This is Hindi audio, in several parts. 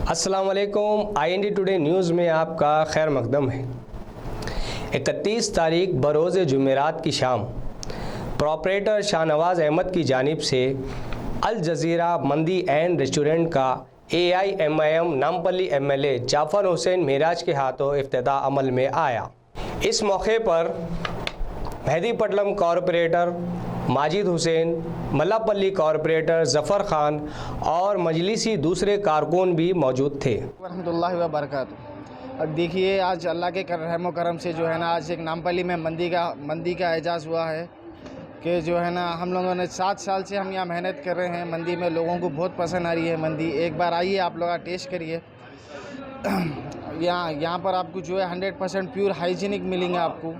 अस्सलाम वालेकुम। IND टुडे न्यूज़ में आपका खैर मकदम है। 31 तारीख बरोज़ जुमेरात की शाम प्रॉपरेटर शाहनवाज़ अहमद की जानिब से अल जज़ीरा मंदी एंड रेस्टोरेंट का AIMIM नामपल्ली MLA जाफ़र हुसैन मेराज के हाथों इफ्तिताह अमल में आया। इस मौके पर मेहदीपट्टनम कॉरपोरेटर माजिद हुसैन, मल्लापल्ली कॉरपोरेटर ज़फ़र ख़ान और मजलिसी दूसरे कारकुन भी मौजूद थे। रहमतुल्लाहि व बरकातहू। अब देखिए, आज अल्लाह के रहमो करम से जो है ना, आज एक नामपल्ली में मंदी का एजाज़ हुआ है कि जो है ना, हम लोगों ने 7 साल से हम यहाँ मेहनत कर रहे हैं। मंदी में लोगों को बहुत पसंद आ रही है मंदी। एक बार आइए, आप लोग टेस्ट करिए। यहाँ पर आपको जो है 100% प्योर हाइजीनिक मिलेंगे आपको।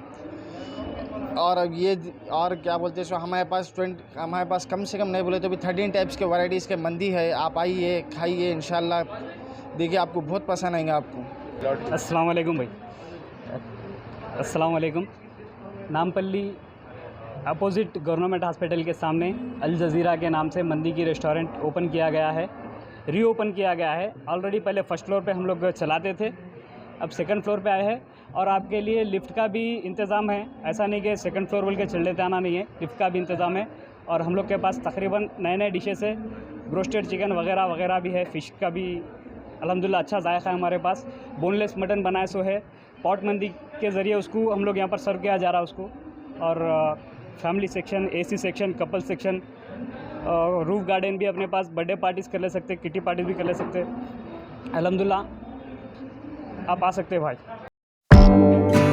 और अब ये और क्या बोलते हैं, सो हमारे पास कम से कम नहीं बोले तो भी 13 टाइप्स के वैराइटीज़ के मंदी है। आप आइए, खाइए, इंशाल्लाह देखिए आपको बहुत पसंद आएंगे आपको। अस्सलाम वालेकुम भाई। अस्सलाम वालेकुम। नामपल्ली अपोजिट गवर्नमेंट हॉस्पिटल के सामने अल जज़ीरा के नाम से मंदी की रेस्टोरेंट ओपन किया गया है, रीओपन किया गया है। ऑलरेडी पहले फर्स्ट फ्लोर पे हम लोग चलाते थे, अब सेकंड फ्लोर पे आए हैं और आपके लिए लिफ्ट का भी इंतज़ाम है। ऐसा नहीं कि सेकंड फ्लोर बोल के चढ़ लेते आना नहीं है, लिफ्ट का भी इंतज़ाम है। और हम लोग के पास तकरीबन नए डिशेस है, ब्रोस्टेड चिकन वगैरह वगैरह भी है, फ़िश का भी अल्हम्दुलिल्लाह अच्छा जायका है हमारे पास। बोनलेस मटन बनाए सो है, पॉट मंदी के ज़रिए उसको हम लोग यहाँ पर सर्व किया जा रहा है उसको। और family section, AC section, couple section, roof garden भी अपने पास, बर्थडे पार्टीज़ कर ले सकते, किटी पार्टीज़ भी कर ले सकते। अल्हम्दुलिल्लाह आप आ सकते हैं भाई।